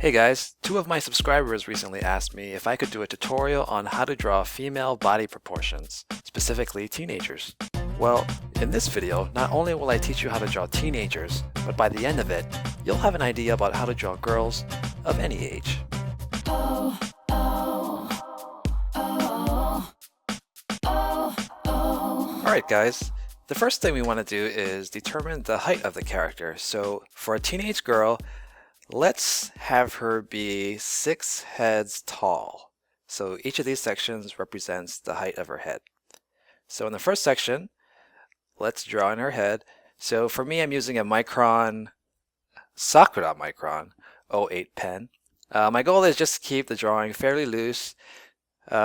Hey guys, two of my subscribers recently asked me if I could do a tutorial on how to draw female body proportions, specifically teenagers. Well, in this video, not only will I teach you how to draw teenagers, but by the end of it, you'll have an idea about how to draw girls of any age. Alright guys, the first thing we want to do is determine the height of the character. So for a teenage girl, let's have her be 6 heads tall. So each of these sections represents the height of her head. So in the first section, let's draw in her head. So for me, I'm using a Micron, Sakura Micron 08 pen. My goal is just to keep the drawing fairly loose,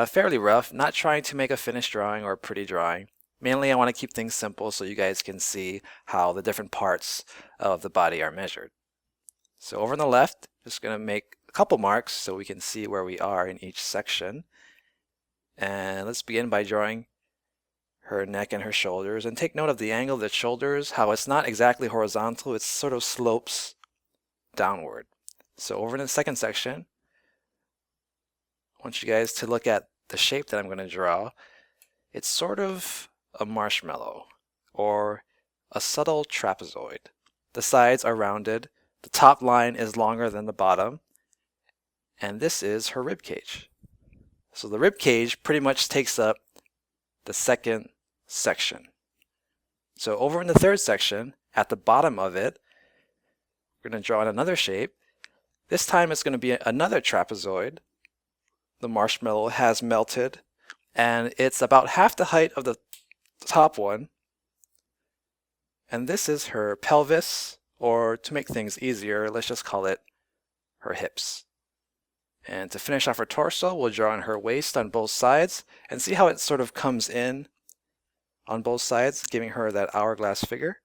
fairly rough, not trying to make a finished drawing or a pretty drawing. Mainly I want to keep things simple so you guys can see how the different parts of the body are measured. So over on the left, just going to make a couple marks so we can see where we are in each section. And let's begin by drawing her neck and her shoulders. And take note of the angle of the shoulders, how it's not exactly horizontal, it sort of slopes downward. So over in the second section, I want you guys to look at the shape that I'm going to draw. It's sort of a marshmallow or a subtle trapezoid. The sides are rounded. The top line is longer than the bottom, and this is her rib cage. So the rib cage pretty much takes up the second section. So over in the third section, at the bottom of it, we're going to draw in another shape. This time it's going to be another trapezoid. The marshmallow has melted, and it's about half the height of the top one. And this is her pelvis, or to make things easier, let's just call it her hips. And to finish off her torso, we'll draw in her waist on both sides and see how it sort of comes in on both sides, giving her that hourglass figure.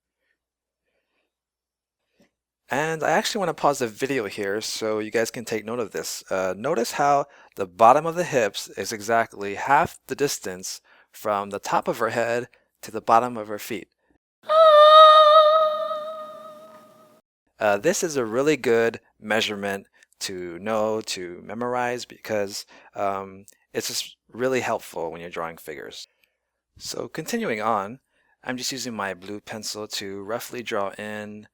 And I actually want to pause the video here so you guys can take note of this. Notice how the bottom of the hips is exactly half the distance from the top of her head to the bottom of her feet. This is a really good measurement to know, to memorize, because it's just really helpful when you're drawing figures. So continuing on, I'm just using my blue pencil to roughly draw in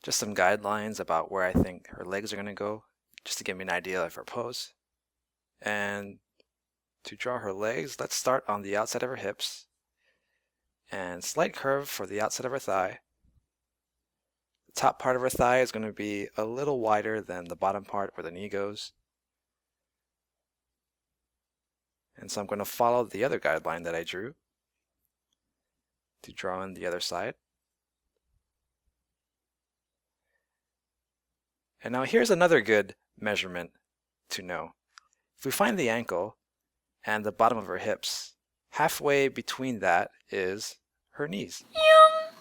just some guidelines about where I think her legs are going to go, just to give me an idea of her pose. And to draw her legs, let's start on the outside of her hips, and slight curve for the outside of her thigh. The top part of her thigh is going to be a little wider than the bottom part where the knee goes. And so I'm going to follow the other guideline that I drew to draw in the other side. And now here's another good measurement to know. If we find the ankle and the bottom of her hips, halfway between that is her knees.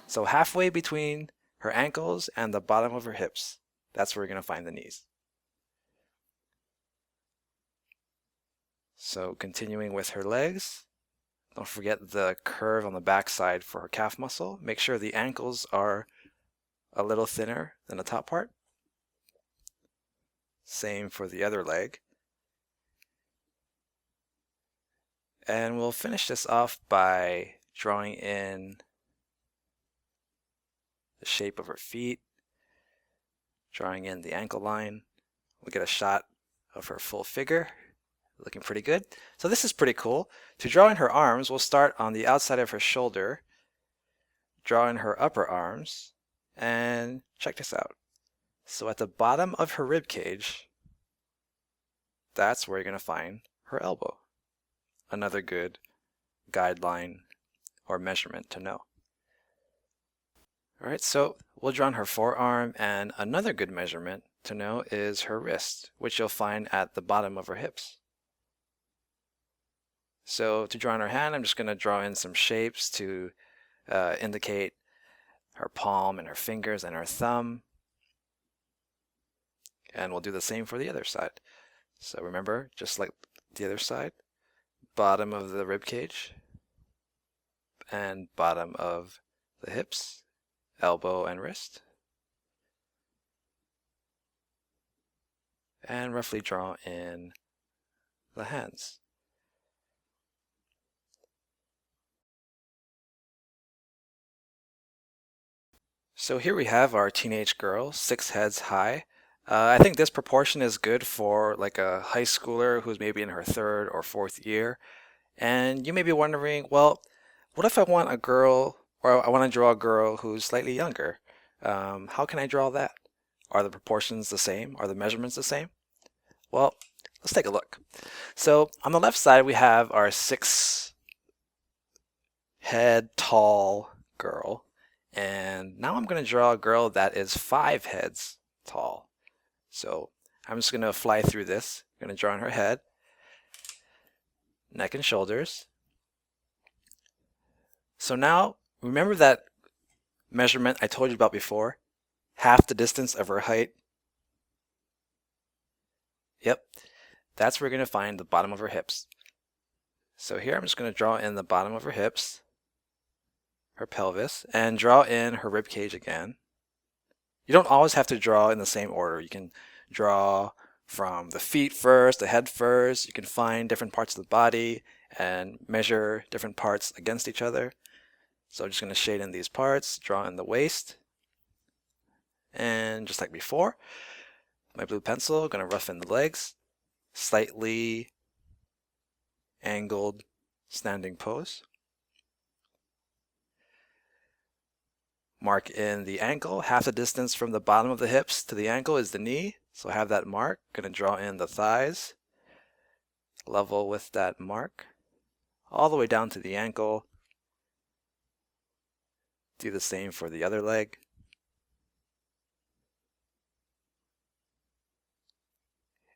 So halfway between her ankles and the bottom of her hips, that's where we're going to find the knees. So continuing with her legs, don't forget the curve on the back side for her calf muscle. Make sure the ankles are a little thinner than the top part. Same for the other leg. And we'll finish this off by drawing in the shape of her feet, drawing in the ankle line. We'll get a shot of her full figure, looking pretty good. So this is pretty cool. To draw in her arms, we'll start on the outside of her shoulder, draw in her upper arms, and check this out. So at the bottom of her rib cage, that's where you're going to find her elbow. Another good guideline or measurement to know. Alright, so we'll draw on her forearm, and another good measurement to know is her wrist, which you'll find at the bottom of her hips. So to draw on her hand, I'm just going to draw in some shapes to indicate her palm and her fingers and her thumb. And we'll do the same for the other side. So remember, just like the other side, bottom of the rib cage and bottom of the hips, elbow and wrist. and roughly draw in the hands. So here we have our teenage girl, 6 heads high. I think this proportion is good for like a high schooler who's maybe in her 3rd or 4th year. And you may be wondering, well, what if I want a girl, or I want to draw a girl who's slightly younger? How can I draw that? Are the proportions the same? Are the measurements the same? Well, let's take a look. So on the left side, we have our 6 head tall girl. And now I'm going to draw a girl that is 5 heads tall. So I'm just going to fly through this. I'm going to draw on her head, neck and shoulders. So now, remember that measurement I told you about before? Half the distance of her height. Yep, that's where we're going to find the bottom of her hips. So here I'm just going to draw in the bottom of her hips, her pelvis, and draw in her rib cage again. You don't always have to draw in the same order. You can draw from the feet first, the head first. You can find different parts of the body and measure different parts against each other. So I'm just going to shade in these parts, draw in the waist. And just like before, my blue pencil, going to rough in the legs, slightly angled standing pose. Mark in the ankle. Half the distance from the bottom of the hips to the ankle is the knee. So have that mark. Going to draw in the thighs. Level with that mark. All the way down to the ankle. Do the same for the other leg.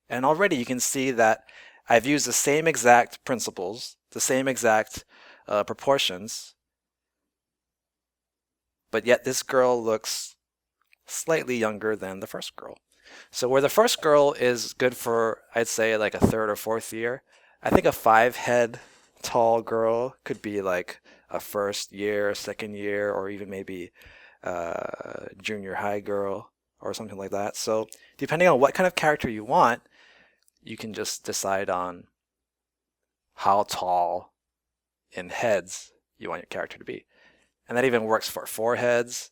And already you can see that I've used the same exact principles, the same exact proportions, but yet this girl looks slightly younger than the first girl. So where the first girl is good for, I'd say, like a 3rd or 4th year, I think a 5 head tall girl could be like a 1st year, 2nd year, or even maybe junior high girl or something like that. So depending on what kind of character you want, you can just decide on how tall in heads you want your character to be. And that even works for foreheads.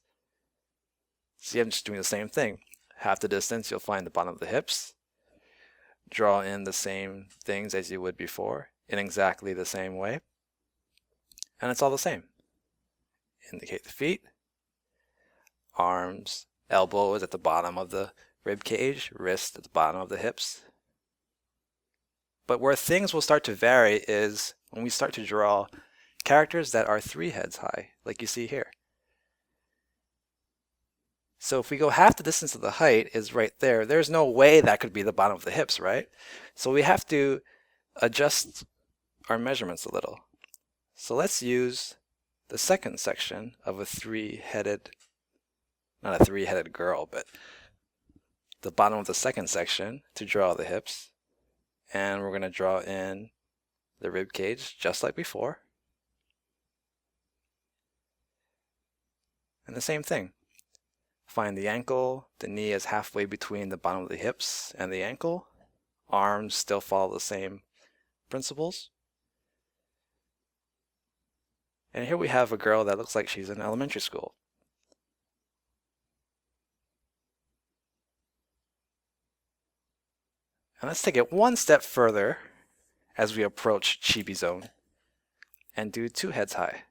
See, I'm just doing the same thing. Half the distance, you'll find the bottom of the hips. Draw in the same things as you would before in exactly the same way. And it's all the same. Indicate the feet, arms, elbows at the bottom of the rib cage, wrist at the bottom of the hips. But where things will start to vary is when we start to draw characters that are 3 heads high, like you see here. So if we go half the distance of the height is right there, there's no way that could be the bottom of the hips, right? So we have to adjust our measurements a little. So let's use the second section of a 3-headed, not a 3-headed girl, but the bottom of the second section to draw the hips. And we're going to draw in the rib cage just like before. And the same thing. Find the ankle. The knee is halfway between the bottom of the hips and the ankle. Arms still follow the same principles. And here we have a girl that looks like she's in elementary school. And let's take it one step further as we approach Chibi Zone and do 2 heads high.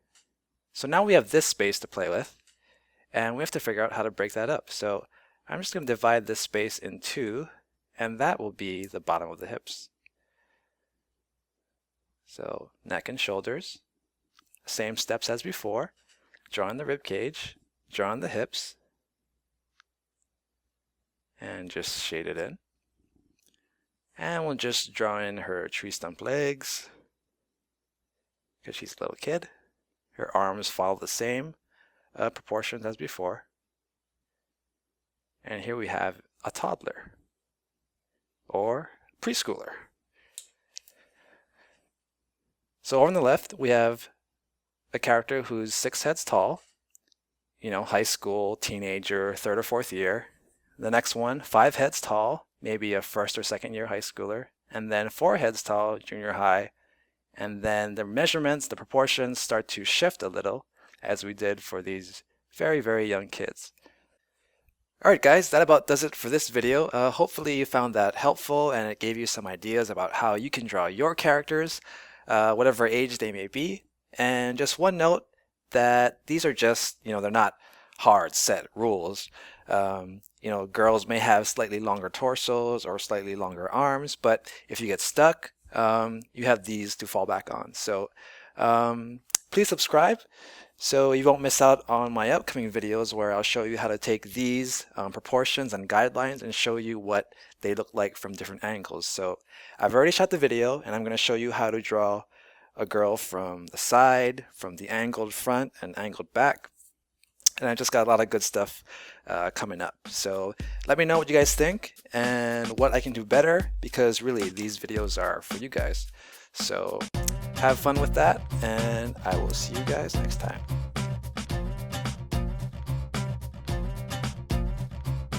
So now we have this space to play with, and we have to figure out how to break that up. So I'm just going to divide this space in 2, and that will be the bottom of the hips. So neck and shoulders, same steps as before. Draw in the rib cage, draw in the hips, and just shade it in. And we'll just draw in her tree stump legs, because she's a little kid. Her arms follow the same proportions as before. And here we have a toddler, or preschooler. So over on the left, we have a character who's 6 heads tall, high school, teenager, 3rd or 4th year. The next one, 5 heads tall, maybe a first or second year high schooler, and then 4 heads tall, junior high, and then the measurements, the proportions start to shift a little as we did for these very, very young kids. Alright guys, that about does it for this video. Hopefully you found that helpful and it gave you some ideas about how you can draw your characters, whatever age they may be. And just one note that these are just, they're not hard set rules. Girls may have slightly longer torsos or slightly longer arms, but if you get stuck, you have these to fall back on. So please subscribe so you won't miss out on my upcoming videos where I'll show you how to take these proportions and guidelines and show you what they look like from different angles. So I've already shot the video and I'm going to show you how to draw a girl from the side, from the angled front and angled back. And I just got a lot of good stuff coming up. So let me know what you guys think and what I can do better, because really these videos are for you guys. So have fun with that, and I will see you guys next time.